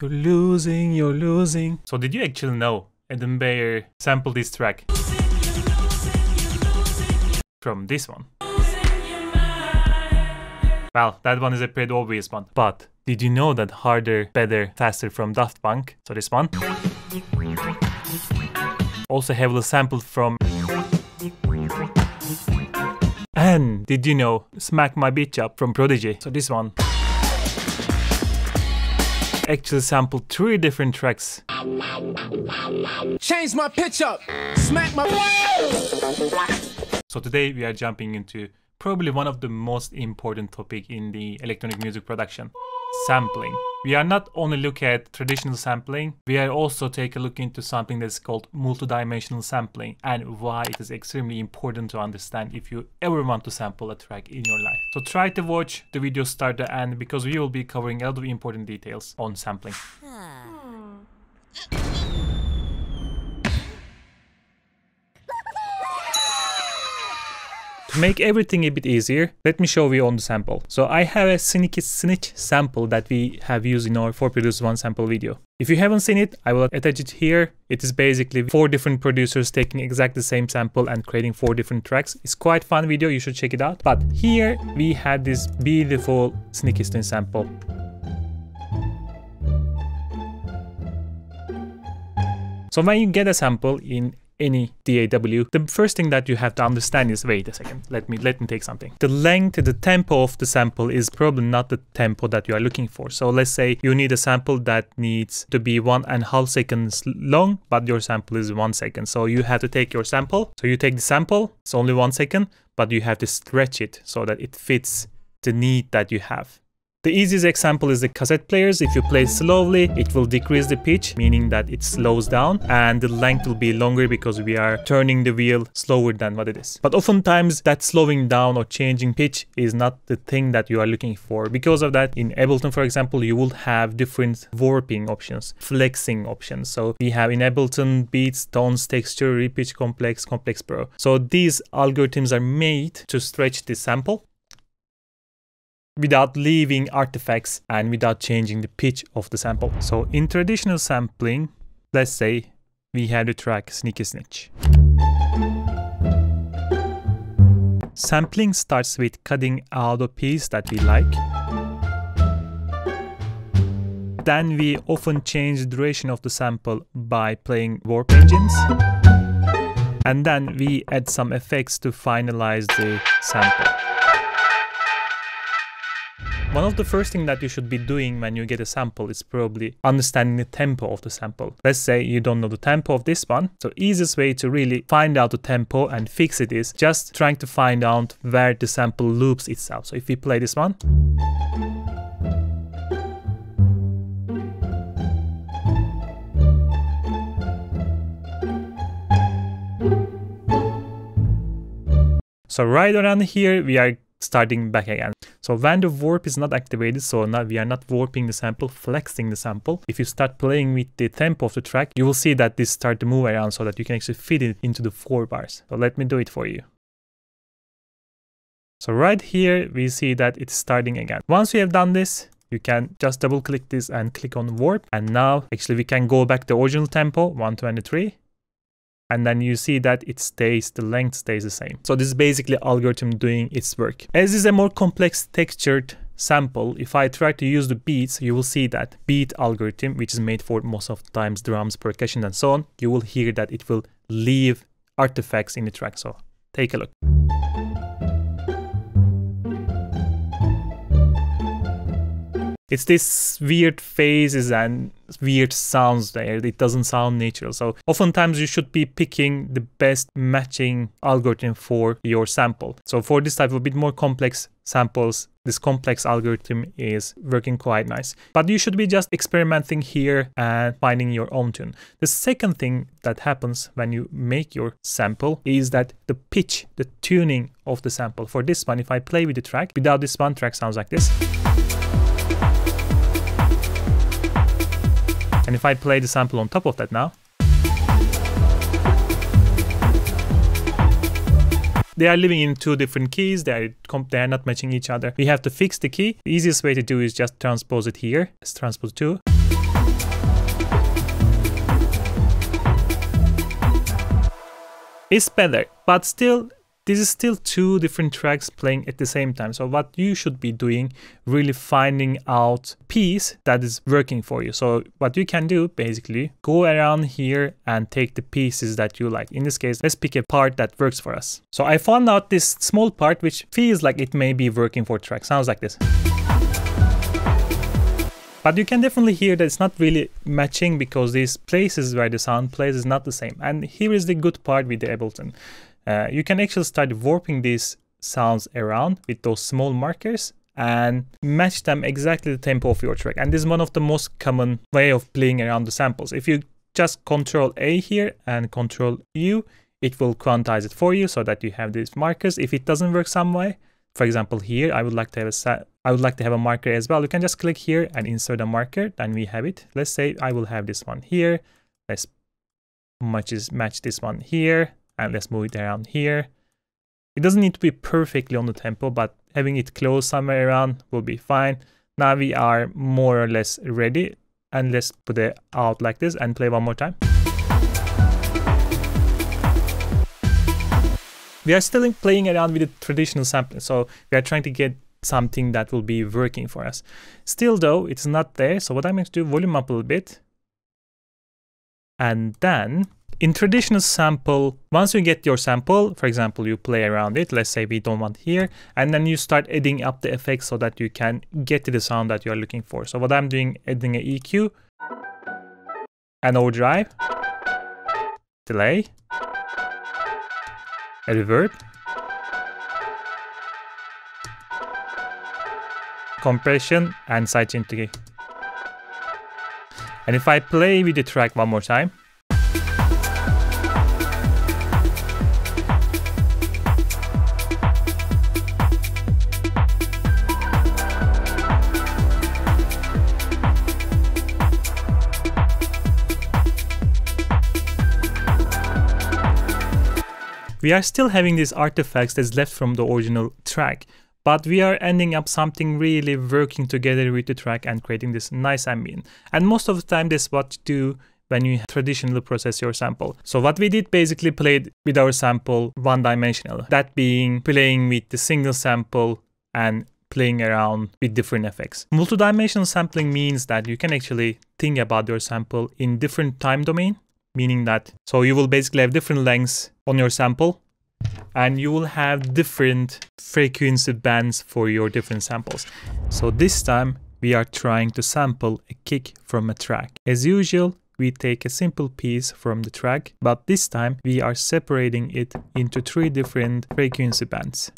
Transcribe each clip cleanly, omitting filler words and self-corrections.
You're losing, you're losing. So did you actually know Adam Beyer sampled this track from this one? Well, that one is a pretty obvious one. But did you know that Harder, Better, Faster from Daft Punk, so this one, also heavily sampled from... And did you know Smack My Bitch Up from Prodigy, so this one, actually sampled 3 different tracks. Change my pitch up, smack my... So today we are jumping into probably one of the most important topic in the electronic music production, sampling. We are not only look at traditional sampling, we are also take a look into something that's called multidimensional sampling and why it is extremely important to understand if you ever want to sample a track in your life. So try to watch the video start to end because we will be covering a lot of important details on sampling. To make everything a bit easier, let me show you on the sample. So I have a SYNTHS sample that we have used in our 4 Produce 1 sample video. If you haven't seen it, I will attach it here. It is basically 4 different producers taking exactly the same sample and creating 4 different tracks. It's quite fun video, you should check it out. But here we had this beautiful SYNTHS sample. So when you get a sample in any DAW, the first thing that you have to understand is, wait a second, let me take something. The length, the tempo of the sample is probably not the tempo that you are looking for. So let's say you need a sample that needs to be 1.5 seconds long, but your sample is 1 second. So you have to take your sample. So you take the sample, it's only 1 second, but you have to stretch it so that it fits the need that you have. The easiest example is the cassette players. If you play slowly, it will decrease the pitch, meaning that it slows down, and the length will be longer because we are turning the wheel slower than what it is. But oftentimes that slowing down or changing pitch is not the thing that you are looking for. Because of that, in Ableton, for example, you will have different warping options, flexing options. So we have in Ableton beats, tones, texture, repitch, complex, complex pro. So these algorithms are made to stretch the sample without leaving artifacts and without changing the pitch of the sample. So in traditional sampling, let's say we had the track Sneaky Snitch. Sampling starts with cutting out a piece that we like. Then we often change the duration of the sample by playing warp engines. And then we add some effects to finalize the sample. One of the first things that you should be doing when you get a sample is probably understanding the tempo of the sample. Let's say you don't know the tempo of this one. So easiest way to really find out the tempo and fix it is just trying to find out where the sample loops itself. So if we play this one. So right around here, we are starting back again. So when the warp is not activated, so now we are not warping the sample, flexing the sample. If you start playing with the tempo of the track, you will see that this start to move around so that you can actually fit it into the 4 bars. So let me do it for you. So right here, we see that it's starting again. Once we have done this, you can just double click this and click on warp. And now actually we can go back to the original tempo, 123. And then you see that it stays, the length stays the same. So this is basically algorithm doing its work. As is a more complex textured sample, if I try to use the beats, you will see that beat algorithm, which is made for most of the times drums, percussion and so on, you will hear that it will leave artifacts in the track. So take a look. It's this weird phases and weird sounds there. It doesn't sound natural. So oftentimes you should be picking the best matching algorithm for your sample. So for this type of a bit more complex samples, this complex algorithm is working quite nice. But you should be just experimenting here and finding your own tune. The second thing that happens when you make your sample is that the pitch, the tuning of the sample. For this one, if I play with the track, without this one, track sounds like this. And if I play the sample on top of that now, they are living in 2 different keys. They are not matching each other. We have to fix the key. The easiest way to do is just transpose it here. Let's transpose 2. It's better, but still, this is still two different tracks playing at the same time. So what you should be doing, really finding out a piece that is working for you. So what you can do, basically, go around here and take the pieces that you like. In this case, let's pick a part that works for us. So I found out this small part which feels like it may be working for track. Sounds like this. But you can definitely hear that it's not really matching because these places where the sound plays is not the same. And here is the good part with the Ableton. You can actually start warping these sounds around with those small markers and match them exactly the tempo of your track. And this is one of the most common way of playing around the samples. If you just Control A here and Control U, it will quantize it for you so that you have these markers. If it doesn't work some way, for example, here I would like to have a marker as well. You can just click here and insert a marker, then we have it. Let's say I will have this one here. Let's match this one here. And let's move it around here. It doesn't need to be perfectly on the tempo, but having it close somewhere around will be fine. Now we are more or less ready. And let's put it out like this and play one more time. We are still playing around with the traditional sampling. So we are trying to get something that will be working for us. Still though, it's not there. So what I'm going to do, volume up a little bit. And then in traditional sample, once you get your sample, for example, you play around it, let's say we don't want here, and then you start adding up the effects so that you can get to the sound that you are looking for. So what I'm doing, adding an EQ, an overdrive, delay, a reverb, compression, and sidechain to gate. And if I play with the track one more time, we are still having these artifacts that's left from the original track, but we are ending up something really working together with the track and creating this nice ambient. And most of the time, this is what you do when you traditionally process your sample. So what we did, basically played with our sample one-dimensional, that being playing with the single sample and playing around with different effects. Multidimensional sampling means that you can actually think about your sample in different time domain, meaning that, so you will basically have different lengths on your sample and you will have different frequency bands for your different samples. So this time we are trying to sample a kick from a track. As usual, we take a simple piece from the track, but this time we are separating it into 3 different frequency bands.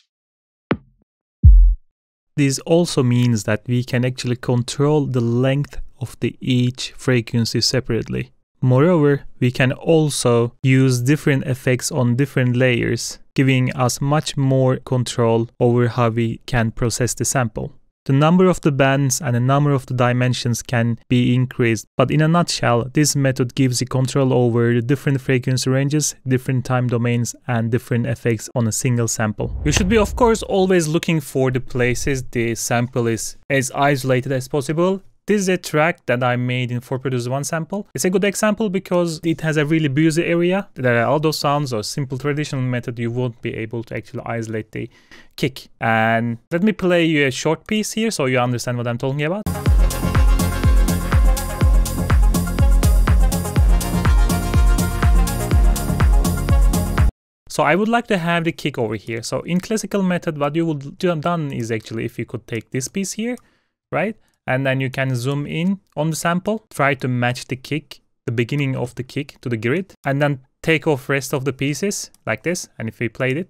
This also means that we can actually control the length of each frequency separately. Moreover, we can also use different effects on different layers, giving us much more control over how we can process the sample. The number of the bands and the number of the dimensions can be increased, but in a nutshell, this method gives you control over the different frequency ranges, different time domains, and different effects on a single sample. You should be, of course, always looking for the places the sample is as isolated as possible. This is a track that I made in 4Producer 1 sample. It's a good example because it has a really busy area. There are all those sounds or simple traditional method you won't be able to actually isolate the kick. And let me play you a short piece here so you understand what I'm talking about. So I would like to have the kick over here. So in classical method, what you would have done is actually if you could take this piece here, right? And then you can zoom in on the sample, try to match the kick, the beginning of the kick to the grid, and then take off rest of the pieces like this. And if we played it,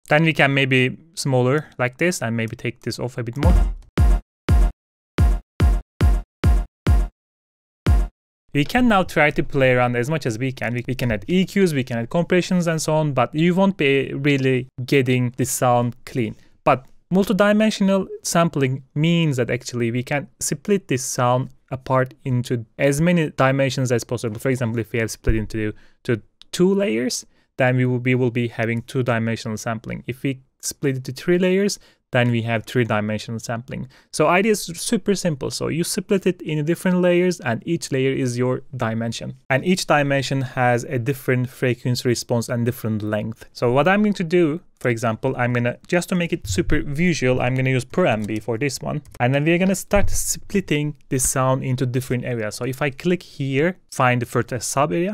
then we can maybe smaller like this and maybe take this off a bit more. We can now try to play around as much as we can. We can add EQs, we can add compressions and so on, but you won't be really getting the sound clean. But multidimensional sampling means that actually we can split this sound apart into as many dimensions as possible. For example, if we have split into 2 layers, then we will be having 2-dimensional sampling. If we split it to 3 layers, then we have 3-dimensional sampling. So idea is super simple. So you split it in different layers and each layer is your dimension. And each dimension has a different frequency response and different length. So what I'm going to do, for example, I'm going to, just to make it super visual, I'm going to use per MB for this one. And then we're going to start splitting this sound into different areas. So if I click here, find the first sub area.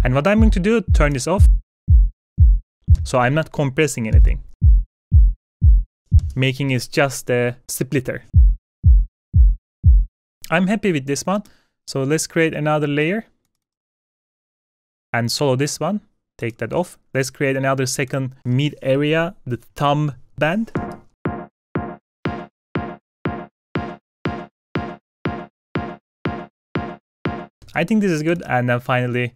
And what I'm going to do, turn this off. So I'm not compressing anything. Making is just a splitter. I'm happy with this one. So let's create another layer. And solo this one. Take that off. Let's create another second mid area, the thumb band. I think this is good. And then finally,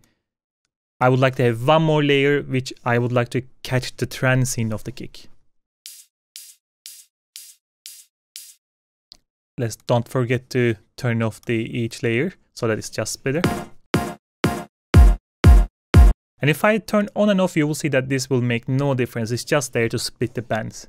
I would like to have one more layer, which I would like to catch the transient of the kick. Don't forget to turn off each layer so that it's just splitter. And if I turn on and off, you will see that this will make no difference. It's just there to split the bands.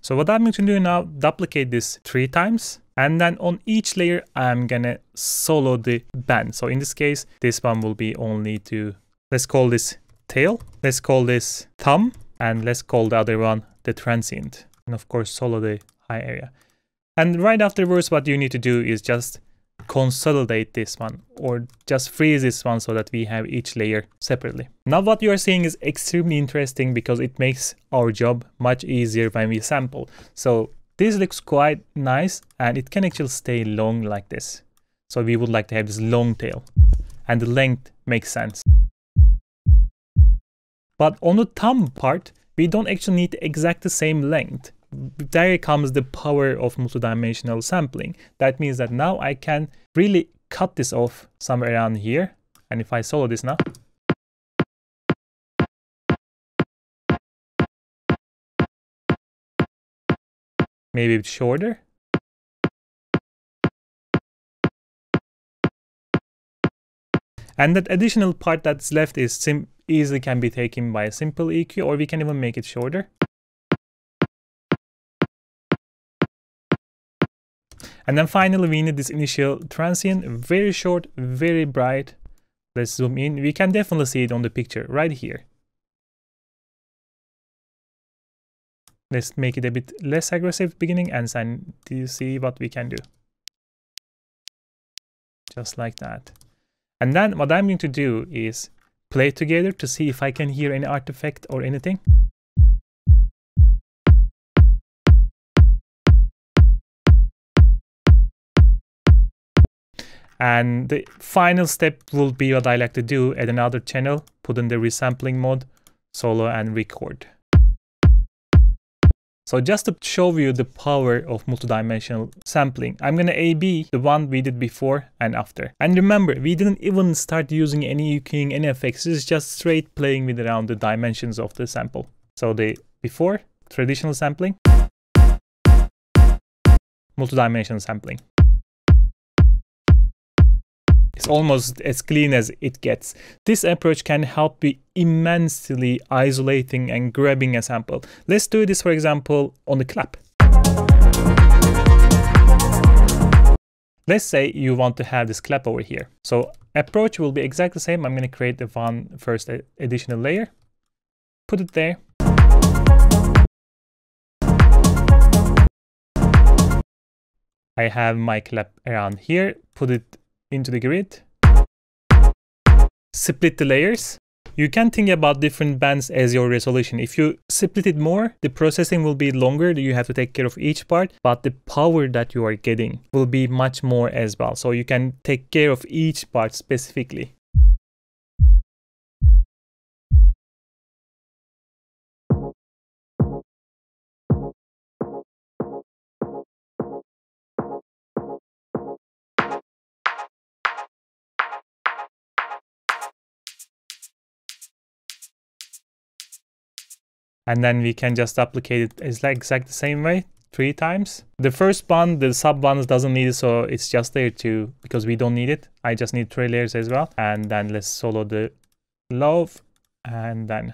So what I'm going to do now, duplicate this 3 times. And then on each layer, I'm gonna solo the band. So in this case, this one will be only to, let's call this tail. Let's call this thumb. And let's call the other one the transient. And of course, solo the high area. And right afterwards, what you need to do is just consolidate this one or just freeze this one so that we have each layer separately. Now what you are seeing is extremely interesting because it makes our job much easier when we sample. So this looks quite nice and it can actually stay long like this. So we would like to have this long tail and the length makes sense. But on the thumb part, we don't actually need exact the same length. There comes the power of multidimensional sampling. That means that now I can really cut this off somewhere around here. And if I solo this now, maybe a bit shorter. And that additional part that's left is easily can be taken by a simple EQ, or we can even make it shorter. And then finally, we need this initial transient, very short, very bright. Let's zoom in. We can definitely see it on the picture right here. Let's make it a bit less aggressive beginning and then you see what we can do. Just like that. And then what I'm going to do is play together to see if I can hear any artifact or anything. And the final step will be what I like to do at another channel, put in the resampling mode, solo and record. So just to show you the power of multidimensional sampling, I'm gonna A/B the one we did before and after. And remember, we didn't even start using any EQing, any effects. It's just straight playing with around the dimensions of the sample. So the before, traditional sampling, multidimensional sampling. It's almost as clean as it gets. This approach can help you immensely isolating and grabbing a sample. Let's do this, for example, on the clap. Let's say you want to have this clap over here. So approach will be exactly the same. I'm going to create the first additional layer, put it there. I have my clap around here, put it into the grid, split the layers. You can think about different bands as your resolution. If you split it more, the processing will be longer. You have to take care of each part, but the power that you are getting will be much more as well. So you can take care of each part specifically. And then we can just duplicate it as like exact the same way, 3 times. The first one, the sub ones doesn't need it, so it's just there too, because we don't need it. I just need 3 layers as well. And then let's solo the low, and then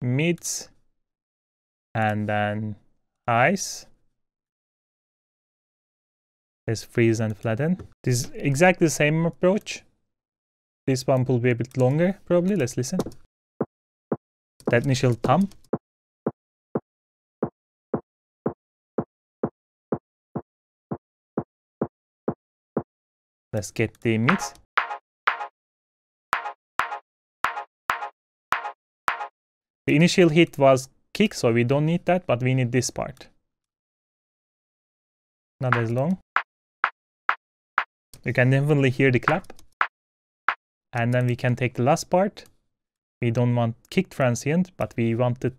mids, and then highs. Let's freeze and flatten. This is exactly the same approach. This one will be a bit longer, probably. Let's listen. That initial thumb. Let's get the mids. The initial hit was kick, so we don't need that, but we need this part. Not as long. You can definitely hear the clap. And then we can take the last part. We don't want kick transient, but we want the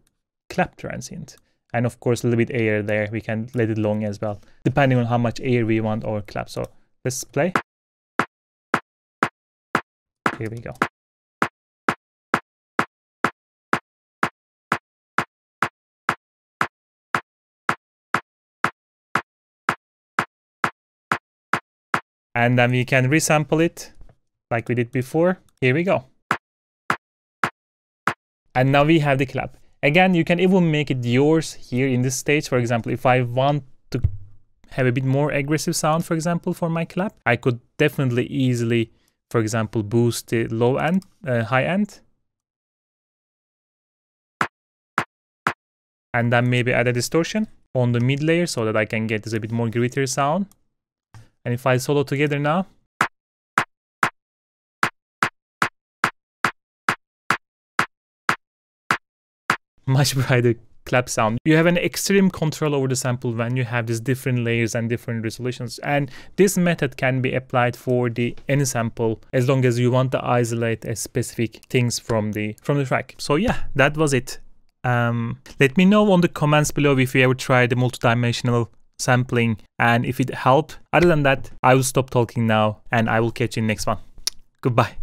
clap transient. And of course, a little bit air there. We can let it long as well, depending on how much air we want our clap. So let's play. Here we go. And then we can resample it like we did before. Here we go. And now we have the clap. Again, you can even make it yours here in this stage. For example, if I want to have a bit more aggressive sound, for example, for my clap, I could definitely easily, for example, boost the low end, high end. And then maybe add a distortion on the mid layer so that I can get this a bit more grittier sound. And if I solo together now, much brighter clap sound. You have an extreme control over the sample when you have these different layers and different resolutions. And this method can be applied for any sample as long as you want to isolate a specific things from the track. So yeah, that was it. Let me know on the comments below if you ever tried the multidimensional sampling and if it helped. Other than that, I will stop talking now and I will catch you in the next one. Goodbye.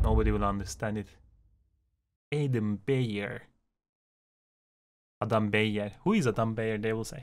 Nobody will understand it. Adam Beyer. Adam Beyer. Who is Adam Beyer, they will say.